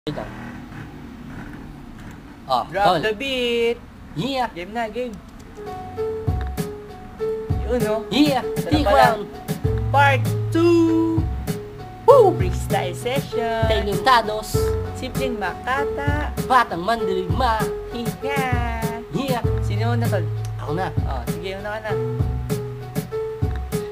Ito. Oh, Drop tol. the beat. Yeah. Game na, game. Yun, no? Yeah. Sarap Take pala. round. Part 2. Woo! Freestyle session. Talentados. Simpleng makata. Batang mandirigma. Higa. Yeah. Sino na, tol? Ako na. Oh, sige, una ka na.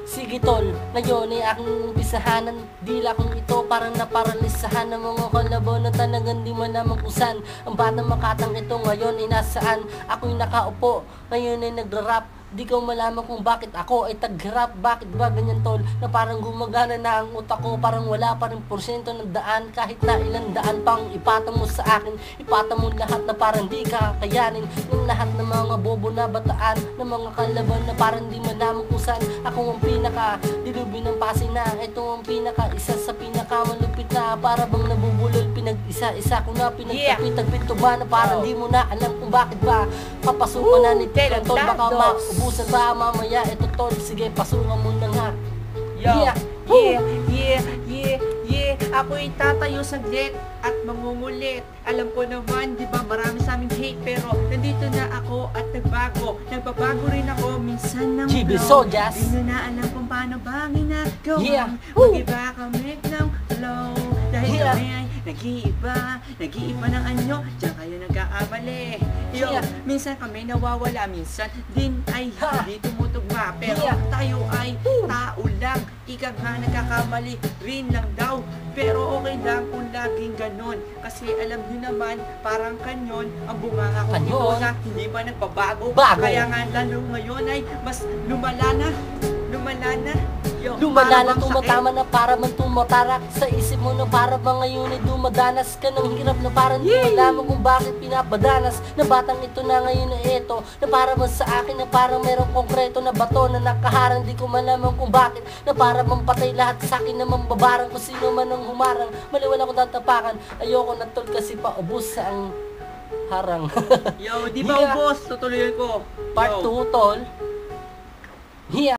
Sige tol, ngayon ay aking umpisahanan. Dila kong ito parang naparalisahan ng mga kalabaw na talagang di malaman kung saan. Ang batang makatang ito ngayon ay nasaan. Ako'y nakaupo, ngayon ay nagra-rap. Di ko malaman kung bakit ako ay tag-rap. Bakit ba ganyan tol, na parang gumagana na ang utak ko. Parang wala pa rin porsyento ng daan. Kahit na ilang daan pang ipatang mo sa akin. Ipatang mo lahat na parang di kakayanin. Ng lahat ng mga bobo na bataan, ng mga kalaban na parang di malaman kung saan. Ako ang pinaka dilubi ng Pasay na. Ito ang pinaka isa sa pinaka malupit na. Para bang nabubulol, pinag-isa-isa ko na. Pinagtagpit-tagpit ko ba na parang di mo na alam kung bakit ba. Papasukan na ni Tela tol, baka maubusan ba mamaya. Ito tol, sige pasukan mo na nga. Yo. Yeah. Yeah. Ako'y tatayo saglit at mangungulit. Alam ko naman, di ba, marami sa aming hate. Pero nandito na ako at nagbago. Nagbabago rin ako minsan ng GB flow. Soldiers. Di nyo na alam kung paano ba ginagawa. Yeah. Mag-iba kami ng flow. Dahil Yeah. kami ay nag-iiba ng anyo. Diyan kayo nag-aabali. Yo, Yeah. minsan kami nawawala, minsan din ay hindi tumutugma. Pero Yeah. tayo ay tao lang. Ika nga nagkakamali rin lang daw. Pero okay lang kung laging ganon. Kasi alam nyo naman, parang kanyon ang bunganga ko Kanyon? dito na hindi pa nagbabago. Bago. Kaya nga lalo ngayon ay mas lumala na. Yo, Lumala para na bang tumatama na para man tumatarak sa isip mo na para bang ngayon ay dumadanas ka ng hirap na parang di malaman kung bakit pinapadanas na batang ito na ngayon na ito na para bang sa akin na parang merong konkreto na bato na nakaharang di ko malaman kung bakit na para bang patay lahat sa akin na mambabarang kung sino man ang humarang maliwala ko tatapakan ayoko na tol kasi paubos sa ang harang. Yo, di ba Yeah. ubos? Tutuloy ko. Part 2 tol. Yeah.